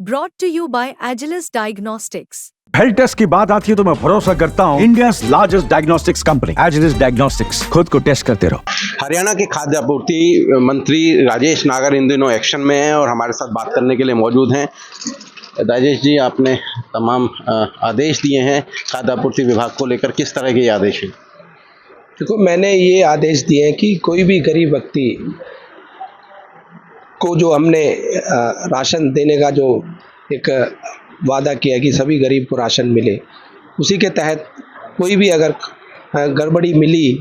brought to you by Agilus Diagnostics. Health test की बात आती है तो मैं भरोसा करता हूँ India largest diagnostics company Agilus diagnostics. खुद को टेस्ट करते रहो। हरियाणा के खाद्य आपूर्ति मंत्री राजेश नागर इन दिनों एक्शन में हैं और हमारे साथ बात करने के लिए मौजूद हैं। राजेश जी, आपने तमाम आदेश दिए हैं खाद्य आपूर्ति विभाग को लेकर, किस तरह के आदेश हैं? देखो, मैंने ये आदेश दिए हैं कि कोई भी गरीब व्यक्ति को जो हमने राशन देने का जो एक वादा किया कि सभी गरीब को राशन मिले, उसी के तहत कोई भी अगर गड़बड़ी मिली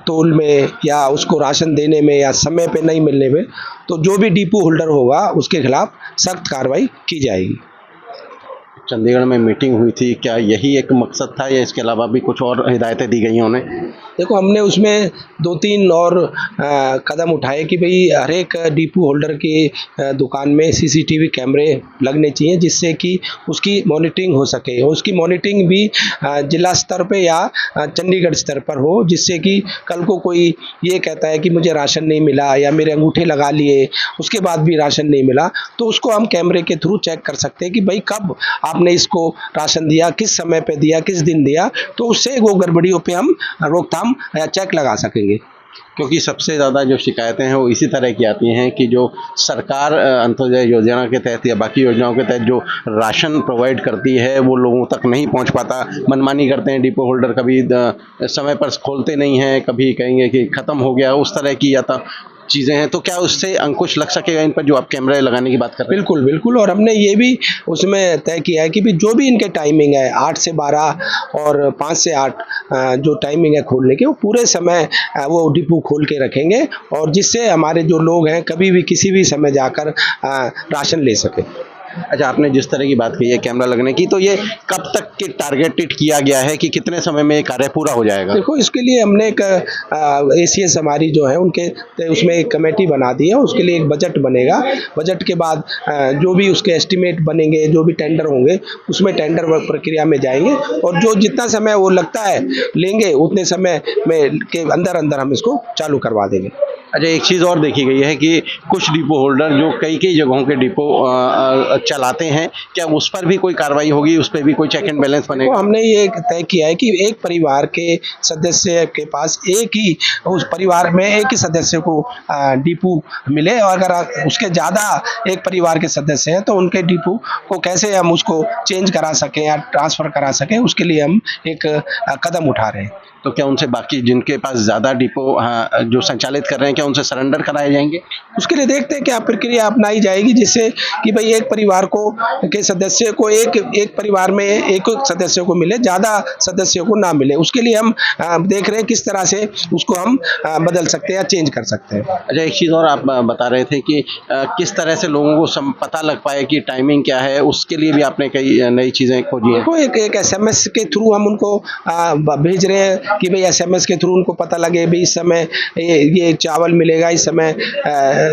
तोल में या उसको राशन देने में या समय पे नहीं मिलने में, तो जो भी डिपो होल्डर होगा उसके खिलाफ सख्त कार्रवाई की जाएगी। चंडीगढ़ में मीटिंग हुई थी, क्या यही एक मकसद था या इसके अलावा भी कुछ और हिदायतें दी गई हैं उन्हें? देखो, हमने उसमें 2-3 और कदम उठाए कि भाई हर एक डिपो होल्डर की दुकान में सीसीटीवी कैमरे लगने चाहिए, जिससे कि उसकी मॉनिटरिंग हो सके और उसकी मॉनिटरिंग भी जिला स्तर पे या चंडीगढ़ स्तर पर हो, जिससे कि कल को कोई ये कहता है कि मुझे राशन नहीं मिला या मेरे अंगूठे लगा लिए उसके बाद भी राशन नहीं मिला, तो उसको हम कैमरे के थ्रू चेक कर सकते हैं कि भाई कब आपने इसको राशन दिया, किस समय पे दिया, किस दिन दिया, तो उससे वो गड़बड़ियों पे हम रोकथाम या चेक लगा सकेंगे। क्योंकि सबसे ज़्यादा जो शिकायतें हैं वो इसी तरह की आती हैं कि जो सरकार अंत्योदय योजना के तहत या बाकी योजनाओं के तहत जो राशन प्रोवाइड करती है वो लोगों तक नहीं पहुंच पाता। मनमानी करते हैं डिपो होल्डर, कभी समय पर खोलते नहीं हैं, कभी कहेंगे कि ख़त्म हो गया, उस तरह की या चीज़ें हैं। तो क्या उससे अंकुश लग सकेगा इन पर जो आप कैमरे लगाने की बात कर रहे हैं? बिल्कुल बिल्कुल, और हमने ये भी उसमें तय किया है कि भी जो भी इनके टाइमिंग है 8 से 12 और 5 से 8 जो टाइमिंग है खोलने की, वो पूरे समय वो डिपो खोल के रखेंगे और जिससे हमारे जो लोग हैं कभी भी किसी भी समय जाकर राशन ले सके। अच्छा, आपने जिस तरह की बात कही है कैमरा लगने की, तो ये कब तक के टारगेटेड किया गया है कि कितने समय में ये कार्य पूरा हो जाएगा? देखो, इसके लिए हमने एक ACS हमारी जो है उनके उसमें एक कमेटी बना दी है, उसके लिए एक बजट बनेगा। बजट के बाद जो भी उसके एस्टिमेट बनेंगे, जो भी टेंडर होंगे, उसमें टेंडर प्रक्रिया में जाएंगे और जो जितना समय वो लगता है लेंगे उतने समय में के अंदर अंदर हम इसको चालू करवा देंगे। अच्छा, एक चीज़ और देखी गई है कि कुछ डिपो होल्डर जो कई जगहों के डिपो चलाते हैं, क्या उस पर भी कोई कार्रवाई होगी? उस पर भी कोई चेक एंड बैलेंस बनेगा? तो हमने ये तय किया है कि एक परिवार के सदस्य के पास एक ही, उस परिवार में एक ही सदस्य को डिपो मिले और अगर उसके ज़्यादा एक परिवार के सदस्य हैं तो उनके डिपो को कैसे हम उसको चेंज करा सकें या ट्रांसफ़र करा सकें, उसके लिए हम एक कदम उठा रहे हैं। तो क्या उनसे बाकी जिनके पास ज़्यादा डिपो जो संचालित कर रहे हैं, क्या उनसे सरेंडर कराए जाएंगे? उसके लिए देखते हैं क्या प्रक्रिया अपनाई जाएगी, जिससे कि भाई एक परिवार को के सदस्य को एक परिवार में एक सदस्य को मिले, ज़्यादा सदस्यों को ना मिले। उसके लिए हम देख रहे हैं किस तरह से उसको हम बदल सकते हैं या चेंज कर सकते हैं। अच्छा, एक चीज़ और आप बता रहे थे कि किस तरह से लोगों को पता लग पाए कि टाइमिंग क्या है, उसके लिए भी आपने कई नई चीज़ें खोजी हैं। देखो, एक SMS के थ्रू हम उनको भेज रहे हैं कि भाई SMS के थ्रू उनको पता लगे भाई इस समय ये चावल मिलेगा, इस समय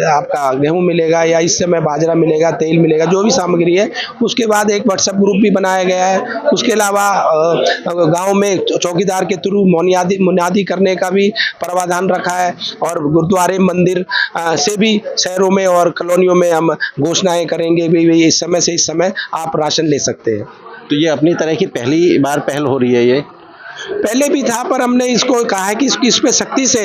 आपका गेहूं मिलेगा या इस समय बाजरा मिलेगा, तेल मिलेगा, जो भी सामग्री है। उसके बाद एक WhatsApp ग्रुप भी बनाया गया है। उसके अलावा गांव में चौकीदार के थ्रू मुनादी करने का भी प्रावधान रखा है और गुरुद्वारे मंदिर से भी शहरों में और कॉलोनियों में हम घोषणाएं करेंगे भाई इस समय से इस समय आप राशन ले सकते हैं। तो ये अपनी तरह की पहली बार पहल हो रही है? ये पहले भी था, पर हमने इसको कहा है कि इस पे सख्ती से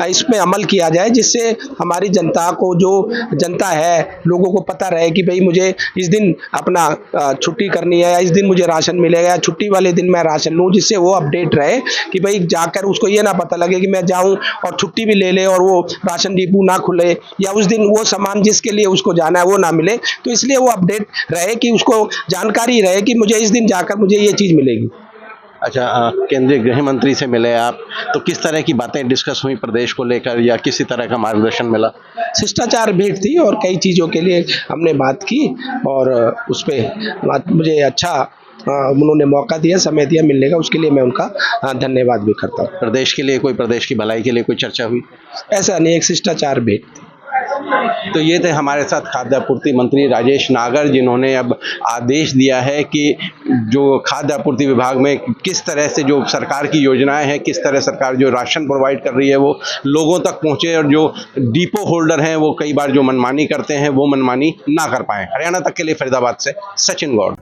इस पे अमल किया जाए, जिससे हमारी जनता को, जो जनता है, लोगों को पता रहे कि भाई मुझे इस दिन अपना छुट्टी करनी है या इस दिन मुझे राशन मिलेगा या छुट्टी वाले दिन मैं राशन लूँ, जिससे वो अपडेट रहे कि भाई जाकर उसको ये ना पता लगे कि मैं जाऊँ और छुट्टी भी ले ले और वो राशन डिपो ना खुले या उस दिन वो सामान जिसके लिए उसको जाना है वो ना मिले। तो इसलिए वो अपडेट रहे कि उसको जानकारी रहे कि मुझे इस दिन जाकर मुझे ये चीज़ मिलेगी। अच्छा, केंद्रीय गृह मंत्री से मिले आप, तो किस तरह की बातें डिस्कस हुई प्रदेश को लेकर या किसी तरह का मार्गदर्शन मिला? शिष्टाचार भेंट थी और कई चीज़ों के लिए हमने बात की और उस पर मुझे अच्छा उन्होंने मौका दिया, समय दिया मिलने का, उसके लिए मैं उनका धन्यवाद भी करता हूँ। प्रदेश के लिए कोई, प्रदेश की भलाई के लिए कोई चर्चा हुई? ऐसा नहीं, एक शिष्टाचार भेंट थी। तो ये थे हमारे साथ खाद्य आपूर्ति मंत्री राजेश नागर, जिन्होंने अब आदेश दिया है कि जो खाद्य आपूर्ति विभाग में किस तरह से जो सरकार की योजनाएं हैं, किस तरह सरकार जो राशन प्रोवाइड कर रही है वो लोगों तक पहुंचे, और जो डिपो होल्डर हैं वो कई बार जो मनमानी करते हैं वो मनमानी ना कर पाए। हरियाणा तक के लिए फरीदाबाद से सचिन गौड़।